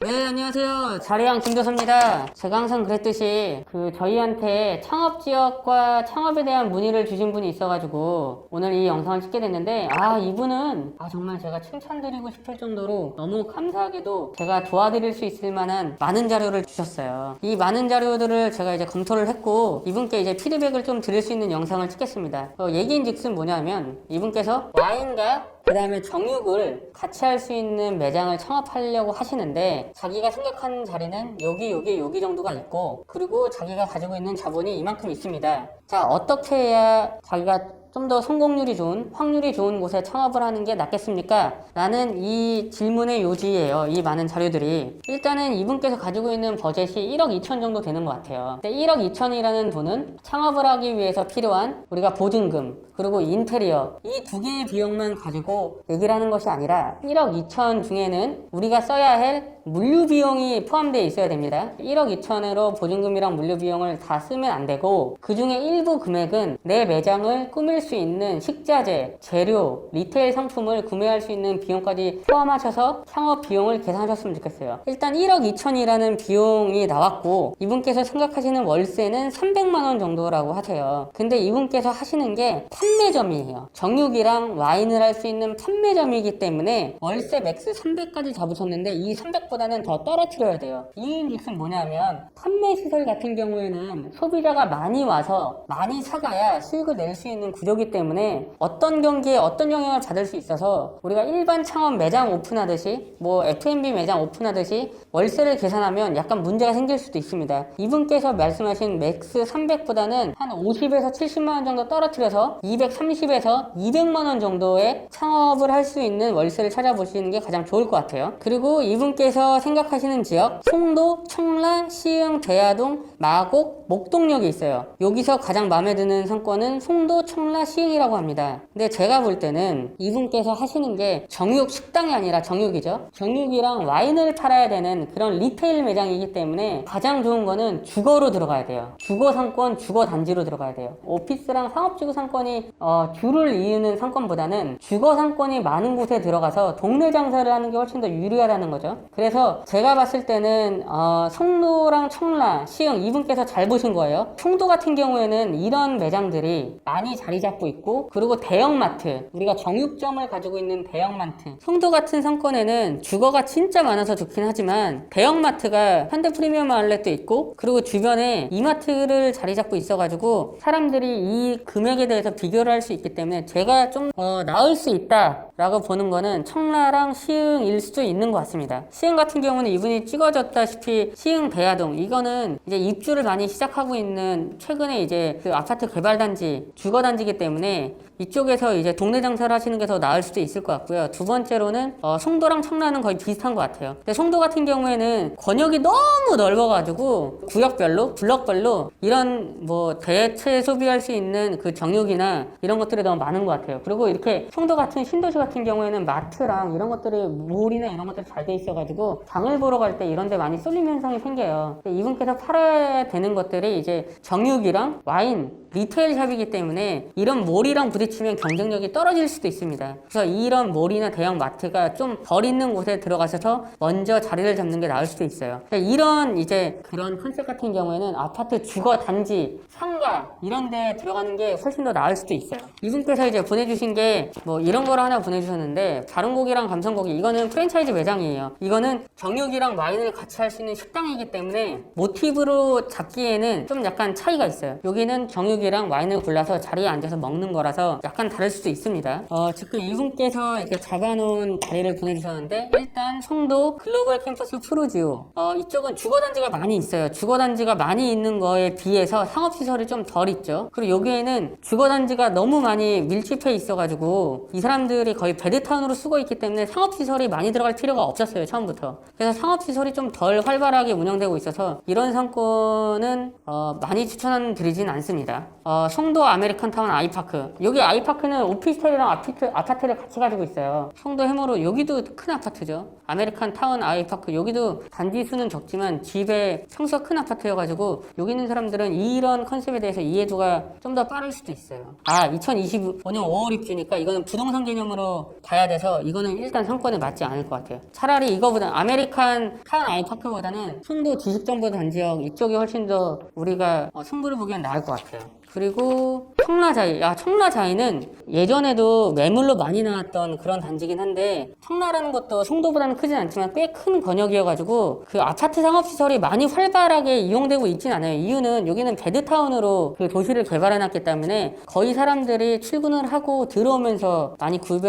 네, 안녕하세요. 자리양 김도서입니다. 제가 항상 그랬듯이 저희한테 창업 지역과 창업에 대한 문의를 주신 분이 있어가지고 오늘 이 영상을 찍게 됐는데, 이분은 정말 제가 칭찬드리고 싶을 정도로 너무 감사하게도 제가 도와드릴 수 있을 만한 많은 자료를 주셨어요. 이 많은 자료들을 제가 이제 검토를 했고 이분께 이제 피드백을 좀 드릴 수 있는 영상을 찍겠습니다. 얘기인즉슨 뭐냐면, 이분께서 와인과 그 다음에 정육을 같이 할 수 있는 매장을 창업하려고 하시는데, 자기가 생각하는 자리는 여기 정도가 있고, 그리고 자기가 가지고 있는 자본이 이만큼 있습니다. 자, 어떻게 해야 자기가 좀 더 성공률이 좋은, 확률이 좋은 곳에 창업을 하는 게 낫겠습니까? 라는 이 질문의 요지예요. 이 많은 자료들이. 일단은 이분께서 가지고 있는 버젯이 1억 2천 정도 되는 것 같아요. 근데 1억 2천이라는 돈은 창업을 하기 위해서 필요한 우리가 보증금, 그리고 인테리어, 이 두 개의 비용만 가지고 얘기를 하는 것이 아니라 1억 2천 중에는 우리가 써야 할 물류 비용이 포함되어 있어야 됩니다. 1억 2천으로 보증금이랑 물류 비용을 다 쓰면 안 되고, 그 중에 일부 금액은 내 매장을 꾸밀 수 있는 식자재, 재료, 리테일 상품을 구매할 수 있는 비용까지 포함하셔서 창업 비용을 계산하셨으면 좋겠어요. 일단 1억 2천이라는 비용이 나왔고, 이분께서 생각하시는 월세는 300만 원 정도라고 하세요. 근데 이분께서 하시는 게 판매점이에요. 정육이랑 와인을 할 수 있는 판매점이기 때문에 월세 맥스 300까지 잡으셨는데, 이 300보다는 더 떨어뜨려야 돼요. 이인즉슨 뭐냐면, 판매 시설 같은 경우에는 소비자가 많이 와서 많이 사가야 수익을 낼 수 있는 구조기 때문에 어떤 경기에 어떤 영향을 받을 수 있어서, 우리가 일반 창업 매장 오픈하듯이, F&B 매장 오픈하듯이 월세를 계산하면 약간 문제가 생길 수도 있습니다. 이분께서 말씀하신 맥스 300보다는 한 50에서 70만 원 정도 떨어뜨려서 230에서 200만 원 정도의 창업을 할 수 있는 월세를 찾아보시는 게 가장 좋을 것 같아요. 그리고 이분께서 생각하시는 지역, 송도, 청라, 시흥, 대야동, 마곡, 목동역이 있어요. 여기서 가장 마음에 드는 상권은 송도, 청라, 시흥이라고 합니다. 근데 제가 볼 때는 이분께서 하시는 게 정육 식당이 아니라 정육이죠. 정육이랑 와인을 팔아야 되는 그런 리테일 매장이기 때문에 가장 좋은 거는 주거로 들어가야 돼요. 주거 상권, 주거 단지로 들어가야 돼요. 오피스랑 상업지구 상권이 줄을 이으는 상권보다는 주거 상권이 많은 곳에 들어가서 동네 장사를 하는 게 훨씬 더 유리하다는 거죠. 그래서 제가 봤을 때는 송도랑 청라, 시흥, 이분께서 잘 보신 거예요. 송도 같은 경우에는 이런 매장들이 많이 자리 잡고 있고, 그리고 대형마트, 우리가 정육점을 가지고 있는 대형마트, 송도 같은 상권에는 주거가 진짜 많아서 좋긴 하지만 대형마트가 현대 프리미엄 아울렛도 있고, 그리고 주변에 이마트를 자리 잡고 있어가지고 사람들이 이 금액에 대해서 비교를 할 수 있기 때문에 제가 좀 나을 수 있다 라고 보는 거는 청라랑 시흥일 수도 있는 것 같습니다. 시흥 같은 경우는 이분이 찍어줬다시피 시흥 대야동, 이거는 이제 입주를 많이 시작하고 있는 최근에 이제 아파트 개발단지, 주거단지이기 때문에 이쪽에서 이제 동네 장사를 하시는 게 더 나을 수도 있을 것 같고요. 두 번째로는 송도랑 청라는 거의 비슷한 것 같아요. 근데 송도 같은 경우에는 권역이 너무 넓어가지고 구역별로, 블럭별로 이런 대체 소비할 수 있는 그 정육이나 이런 것들이 너무 많은 것 같아요. 그리고 이렇게 송도 같은 신도시 같은 경우에는 마트랑 이런 것들이, 몰이나 이런 것들이 잘 돼 있어가지고 장을 보러 갈 때 이런 데 많이 쏠림 현상이 생겨요. 이분께서 팔아야 되는 것들이 이제 정육이랑 와인, 리테일 샵이기 때문에 이런 몰이랑 부딪히면 경쟁력이 떨어질 수도 있습니다. 그래서 이런 몰이나 대형 마트가 좀 덜 있는 곳에 들어가셔서 먼저 자리를 잡는 게 나을 수도 있어요. 그러니까 이런 이제 그런 컨셉 같은 경우에는 아파트 주거 단지, 상가 이런 데 들어가는 게 훨씬 더 나을 수도 있어요. 이분께서 이제 보내주신 게 이런 거를 하나 보내주셨는데, 다른고기랑 감성고기, 이거는 프랜차이즈 매장이에요. 이거는 정육이랑 와인을 같이 할 수 있는 식당이기 때문에 모티브로 잡기에는 좀 약간 차이가 있어요. 여기는 정육이랑 와인을 골라서 자리에 앉아서 먹는 거라서 약간 다를 수도 있습니다. 지금 이분께서 이렇게 잡아놓은 자리를 보내주셨는데, 일단 송도 글로벌 캠퍼스 푸르지오, 이쪽은 주거단지가 많이 있어요. 주거단지가 많이 있는 거에 비해서 상업시설이 좀 덜 있죠. 그리고 여기에는 주거단지가 너무 많이 밀집해 있어가지고 이 사람들이 거의 베드타운으로 쓰고 있기 때문에 상업시설이 많이 들어갈 필요가 없었어요, 처음부터. 그래서 상업시설이 좀 덜 활발하게 운영되고 있어서 이런 상권은 많이 추천드리진 않습니다. 송도 아메리칸타운 아이파크, 여기 아이파크는 오피스텔이랑 아파트를 같이 가지고 있어요. 송도 해머로 여기도 큰 아파트죠. 아메리칸 타운 아이파크 여기도 단지 수는 적지만 집에 평수가 큰 아파트여가지고 여기 있는 사람들은 이런 컨셉에 대해서 이해도가 좀 더 빠를 수도 있어요. 2025년 5월 입주니까 이거는 부동산 개념으로 봐야 돼서 이거는 일단 상권에 맞지 않을 것 같아요. 차라리 이거보다 아메리칸 타운 아이파크보다는 송도 지식정보단지역 이쪽이 훨씬 더 우리가 승부를 보기엔 나을 것 같아요. 그리고 청라자이. 청라자이는 예전에도 매물로 많이 나왔던 그런 단지긴 한데 청라라는 것도 송도보다는 크진 않지만 꽤 큰 권역이어가지고 그 아파트 상업시설이 많이 활발하게 이용되고 있진 않아요. 이유는 여기는 베드타운으로 그 도시를 개발해놨기 때문에 거의 사람들이 출근을 하고 들어오면서 많이 구입을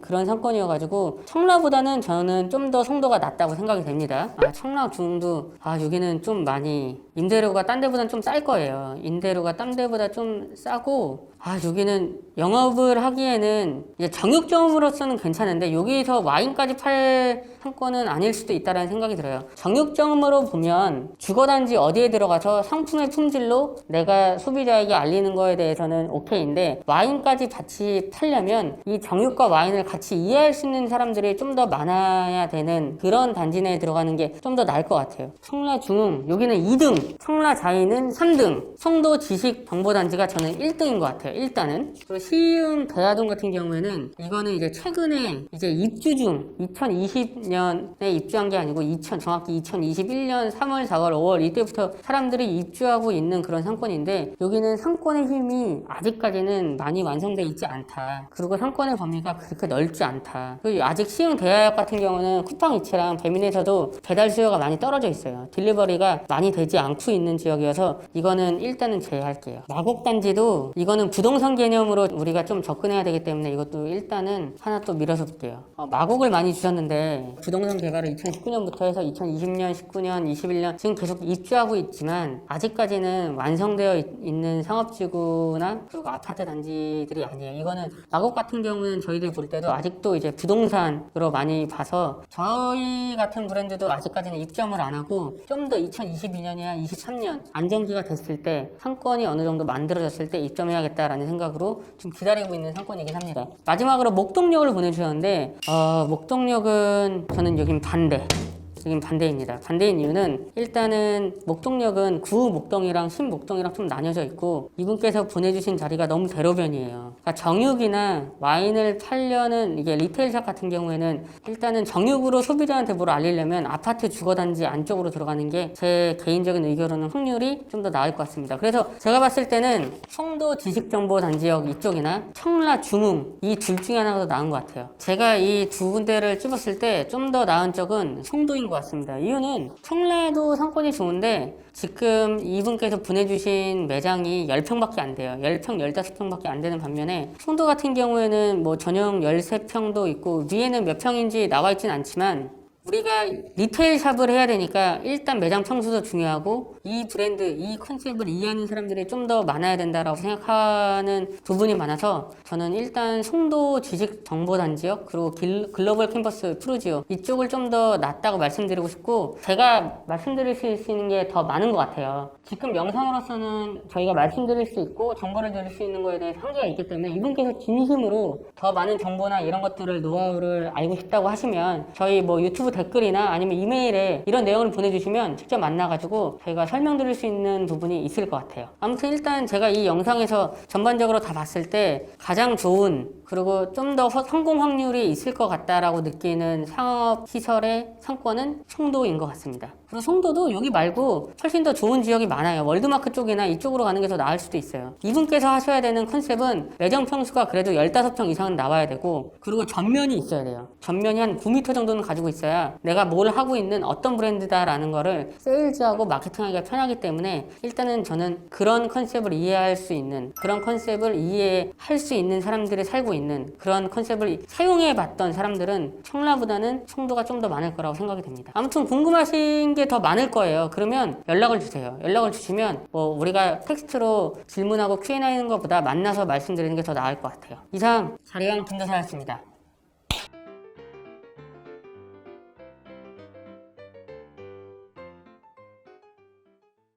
그런 상권이어가지고 청라보다는 저는 좀 더 송도가 낫다고 생각이 됩니다. 청라 중도 여기는 좀 많이 임대료가 딴 데보다는 좀 쌀 거예요. 임대료가 딴 데보다 좀 싸고 여기는 영업을 하기에는 이제 정육점으로서는 괜찮은데 여기서 와인까지 팔 상권은 아닐 수도 있다는 생각이 들어요. 정육점으로 보면 주거단지 어디에 들어가서 상품의 품질로 내가 소비자에게 알리는 거에 대해서는 오케이인데 와인까지 같이 팔려면 이 정육과 와인을 같이 이해할 수 있는 사람들이 좀 더 많아야 되는 그런 단지 내에 들어가는 게 좀 더 나을 것 같아요. 청라중흥 여기는 2등, 청라자이는 3등, 송도 지식정보단지가 저는 1등인 것 같아요. 일단은. 그리고 시흥 대하동 같은 경우에는 이거는 이제 최근에 이제 입주 중 2020년에 입주한 게 아니고 정확히 2021년 3월, 4월, 5월 이때부터 사람들이 입주하고 있는 그런 상권인데 여기는 상권의 힘이 아직까지는 많이 완성되어 있지 않다. 그리고 상권의 범위가 그렇게 넓지 않다. 그리고 아직 시흥 대하역 같은 경우는 쿠팡 이츠랑 배민에서도 배달 수요가 많이 떨어져 있어요. 딜리버리가 많이 되지 않고 있는 지역이어서 이거는 일단은 제외할게요. 마곡단지도 이거는 부동산 개념으로 우리가 좀 접근해야 되기 때문에 이것도 일단은 하나 또 밀어서 볼게요. 마곡을 많이 주셨는데 부동산 개발을 2019년부터 해서 2020년, 19년, 21년 지금 계속 입주하고 있지만 아직까지는 완성되어 있는 상업지구나 그리고 아파트 단지들이 아니에요. 이거는 마곡 같은 경우는 저희들 볼 때도 아직도 이제 부동산으로 많이 봐서 저희 같은 브랜드도 아직까지는 입점을 안 하고 좀 더 2022년이나 23년 안정기가 됐을 때 상권이 어느 정도 만들어졌을 때 입점해야겠다라는 생각으로 좀 기다리고 있는 상권이긴 합니다. 마지막으로 목동역을 보내주셨는데 목동역은 저는 여긴 반대입니다. 반대인 이유는 일단은 목동역은 구목동이랑 신목동이랑 좀 나뉘어져 있고 이분께서 보내주신 자리가 너무 대로변이에요. 그러니까 정육이나 와인을 팔려는 이게 리테일샵 같은 경우에는 일단은 정육으로 소비자한테 뭘 알리려면 아파트 주거단지 안쪽으로 들어가는 게 제 개인적인 의견으로는 확률이 좀 더 나을 것 같습니다. 그래서 제가 봤을 때는 송도 지식정보단지역 이쪽이나 청라 중흥 이 둘 중에 하나가 더 나은 것 같아요. 제가 이 두 군데를 찝었을 때 좀 더 나은 쪽은 송도인 것 같습니다. 이유는 청라도 상권이 좋은데 지금 이분께서 보내주신 매장이 10평밖에 안 돼요. 10평, 15평밖에 안 되는 반면에 송도 같은 경우에는 뭐 전용 13평도 있고 위에는 몇 평인지 나와 있진 않지만 우리가 리테일 샵을 해야 되니까 일단 매장 평수도 중요하고 이 브랜드, 이 컨셉을 이해하는 사람들이 좀 더 많아야 된다라고 생각하는 부분이 많아서 저는 일단 송도 지식정보단지역 그리고 글로벌 캠퍼스 푸르지오 이쪽을 좀 더 낫다고 말씀드리고 싶고 제가 말씀드릴 수 있는 게 더 많은 것 같아요. 지금 영상으로서는 저희가 말씀드릴 수 있고 정보를 드릴 수 있는 거에 대해 한계가 있기 때문에 이분께서 진심으로 더 많은 정보나 이런 것들을 노하우를 알고 싶다고 하시면 저희 뭐 유튜브 댓글이나 아니면 이메일에 이런 내용을 보내주시면 직접 만나가지고 저희가 설명드릴 수 있는 부분이 있을 것 같아요. 아무튼 일단 제가 이 영상에서 전반적으로 다 봤을 때 가장 좋은 그리고 좀 더 성공 확률이 있을 것 같다라고 느끼는 상업시설의 상권은 송도인 것 같습니다. 그리고 송도도 여기 말고 훨씬 더 좋은 지역이 많아요. 월드마크 쪽이나 이쪽으로 가는 게 더 나을 수도 있어요. 이분께서 하셔야 되는 컨셉은 매장 평수가 그래도 15평 이상은 나와야 되고 그리고 전면이 있어야 돼요. 전면이 한 9m 정도는 가지고 있어야 내가 뭘 하고 있는 어떤 브랜드다라는 거를 세일즈하고 마케팅하기가 편하기 때문에 일단은 저는 그런 컨셉을 이해할 수 있는 그런 컨셉을 이해할 수 있는 사람들이 살고 있는 그런 컨셉을 사용해봤던 사람들은 청라보다는 송도가 좀 더 많을 거라고 생각이 됩니다. 아무튼 궁금하신 게 더 많을 거예요. 그러면 연락을 주세요. 연락을 주시면 뭐 우리가 텍스트로 질문하고 Q&A 하는 것보다 만나서 말씀드리는 게 더 나을 것 같아요. 이상 자리형 김도사였습니다.